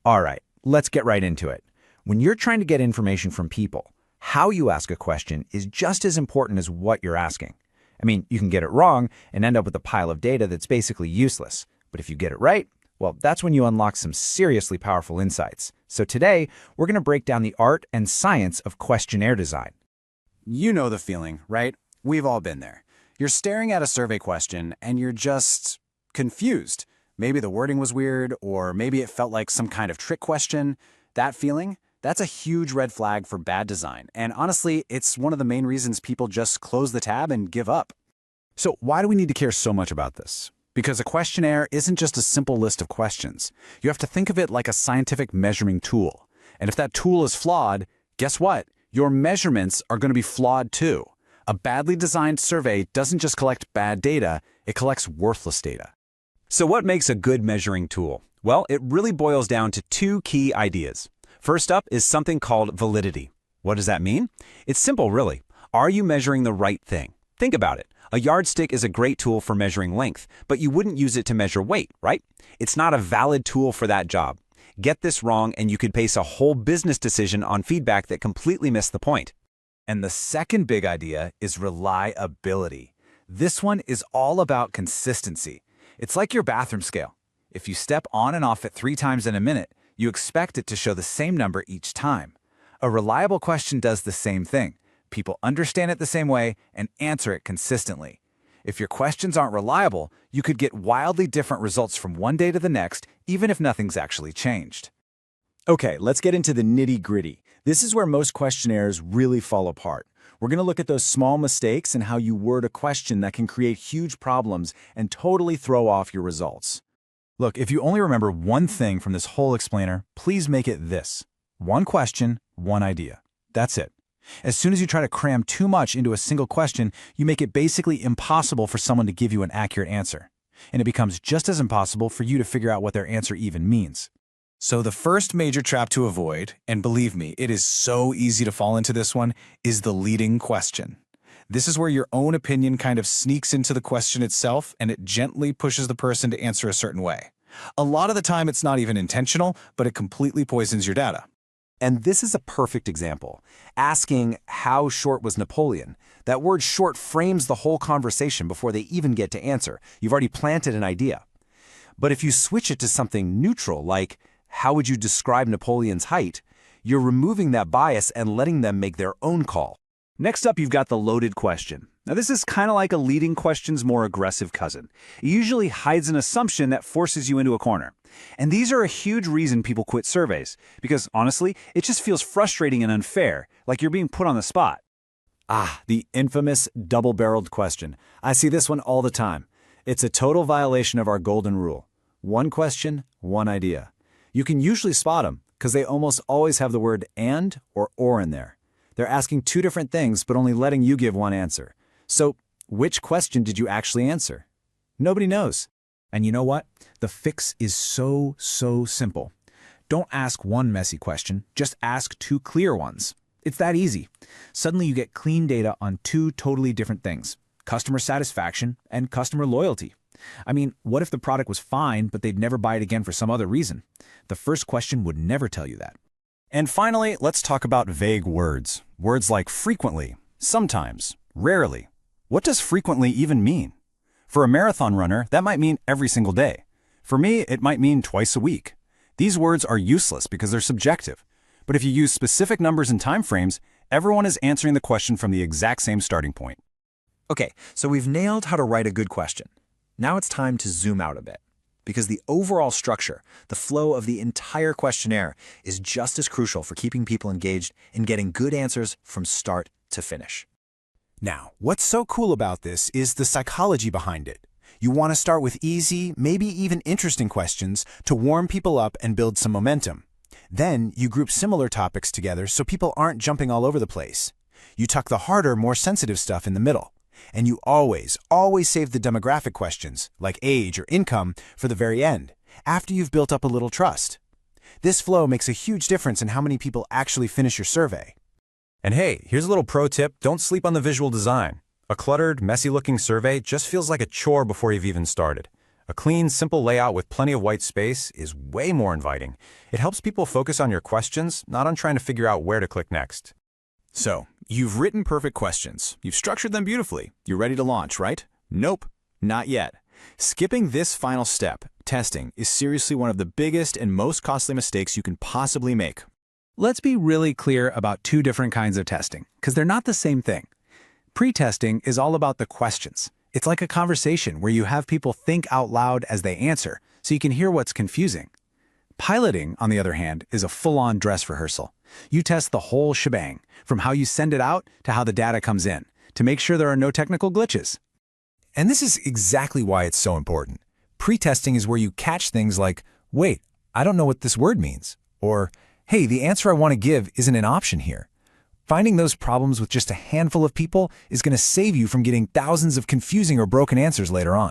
All right, let's get right into it. When you're trying to get information from people, how you ask a question is just as important as what you're asking. I mean, you can get it wrong and end up with a pile of data that's basically useless. But if you get it right, well, that's when you unlock some seriously powerful insights. So today, we're going to break down the art and science of questionnaire design. You know the feeling, right? We've all been there. You're staring at a survey question and you're just confused. Maybe the wording was weird, or maybe it felt like some kind of trick question. That feeling, that's a huge red flag for bad design. And honestly, it's one of the main reasons people just close the tab and give up. So why do we need to care so much about this? Because a questionnaire isn't just a simple list of questions. You have to think of it like a scientific measuring tool. And if that tool is flawed, guess what? Your measurements are going to be flawed too. A badly designed survey doesn't just collect bad data, it collects worthless data. So what makes a good measuring tool? Well, it really boils down to two key ideas. First up is something called validity. What does that mean? It's simple, really. Are you measuring the right thing? Think about it. A yardstick is a great tool for measuring length, but you wouldn't use it to measure weight, right? It's not a valid tool for that job. Get this wrong and you could base a whole business decision on feedback that completely missed the point. And the second big idea is reliability. This one is all about consistency. It's like your bathroom scale. If you step on and off it 3 times in a minute, you expect it to show the same number each time. A reliable question does the same thing. People understand it the same way and answer it consistently. If your questions aren't reliable, you could get wildly different results from one day to the next, even if nothing's actually changed. Okay, let's get into the nitty-gritty. This is where most questionnaires really fall apart. We're going to look at those small mistakes and how you word a question that can create huge problems and totally throw off your results. Look, if you only remember one thing from this whole explainer, please make it this. One question, one idea. That's it. As soon as you try to cram too much into a single question, you make it basically impossible for someone to give you an accurate answer. And it becomes just as impossible for you to figure out what their answer even means. So the first major trap to avoid, and believe me, it is so easy to fall into this one, is the leading question. This is where your own opinion kind of sneaks into the question itself and it gently pushes the person to answer a certain way. A lot of the time it's not even intentional, but it completely poisons your data. And this is a perfect example. Asking, how short was Napoleon? That word short frames the whole conversation before they even get to answer. You've already planted an idea. But if you switch it to something neutral, like, how would you describe Napoleon's height? You're removing that bias and letting them make their own call. Next up, you've got the loaded question. Now, this is kind of like a leading question's more aggressive cousin. It usually hides an assumption that forces you into a corner. And these are a huge reason people quit surveys, because honestly, it just feels frustrating and unfair, like you're being put on the spot. The infamous double-barreled question. I see this one all the time. It's a total violation of our golden rule. One question, one idea. You can usually spot them because they almost always have the word and or in there. They're asking two different things but only letting you give one answer. So, which question did you actually answer? Nobody knows. And you know what? The fix is so simple. Don't ask one messy question, just ask 2 clear ones. It's that easy. Suddenly you get clean data on 2 totally different things: customer satisfaction and customer loyalty. I mean, what if the product was fine, but they'd never buy it again for some other reason? The first question would never tell you that. And finally, let's talk about vague words. Words like frequently, sometimes, rarely. What does frequently even mean? For a marathon runner, that might mean every single day. For me, it might mean twice a week. These words are useless because they're subjective. But if you use specific numbers and time frames, everyone is answering the question from the exact same starting point. Okay, so we've nailed how to write a good question. Now it's time to zoom out a bit, because the overall structure, the flow of the entire questionnaire, is just as crucial for keeping people engaged and getting good answers from start to finish. Now, what's so cool about this is the psychology behind it. You want to start with easy, maybe even interesting questions to warm people up and build some momentum. Then you group similar topics together so people aren't jumping all over the place. You tuck the harder, more sensitive stuff in the middle. And you always save the demographic questions, like age or income, for the very end, after you've built up a little trust. This flow makes a huge difference in how many people actually finish your survey. And hey, here's a little pro tip: don't sleep on the visual design. A cluttered, messy-looking survey just feels like a chore before you've even started. A clean, simple layout with plenty of white space is way more inviting. It helps people focus on your questions, not on trying to figure out where to click next. So, you've written perfect questions. You've structured them beautifully. You're ready to launch, right? Nope, not yet. Skipping this final step, testing, is seriously one of the biggest and most costly mistakes you can possibly make. Let's be really clear about two different kinds of testing, because they're not the same thing. Pre-testing is all about the questions. It's like a conversation where you have people think out loud as they answer, so you can hear what's confusing. Piloting, on the other hand, is a full-on dress rehearsal. You test the whole shebang, from how you send it out to how the data comes in, to make sure there are no technical glitches. And this is exactly why it's so important. Pre-testing is where you catch things like, wait, I don't know what this word means, or, hey, the answer I want to give isn't an option here. Finding those problems with just a handful of people is going to save you from getting thousands of confusing or broken answers later on.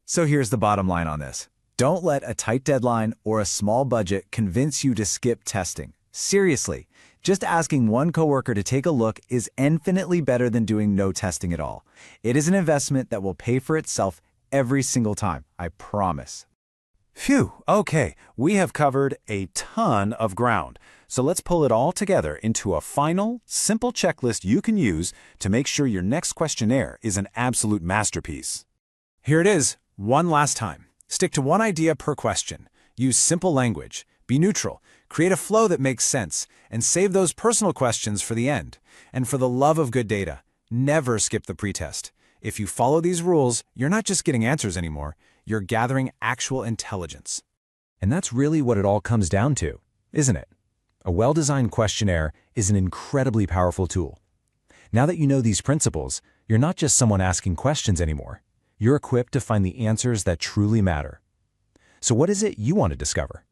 So here's the bottom line on this. Don't let a tight deadline or a small budget convince you to skip testing. Seriously, just asking one coworker to take a look is infinitely better than doing no testing at all. It is an investment that will pay for itself every single time, I promise. Phew, okay, we have covered a ton of ground. So let's pull it all together into a final, simple checklist you can use to make sure your next questionnaire is an absolute masterpiece. Here it is, one last time. Stick to one idea per question. Use simple language. Be neutral. Create a flow that makes sense. And save those personal questions for the end. And for the love of good data, never skip the pretest. If you follow these rules, you're not just getting answers anymore. You're gathering actual intelligence. And that's really what it all comes down to, isn't it? A well-designed questionnaire is an incredibly powerful tool. Now that you know these principles, you're not just someone asking questions anymore. You're equipped to find the answers that truly matter. So what is it you want to discover?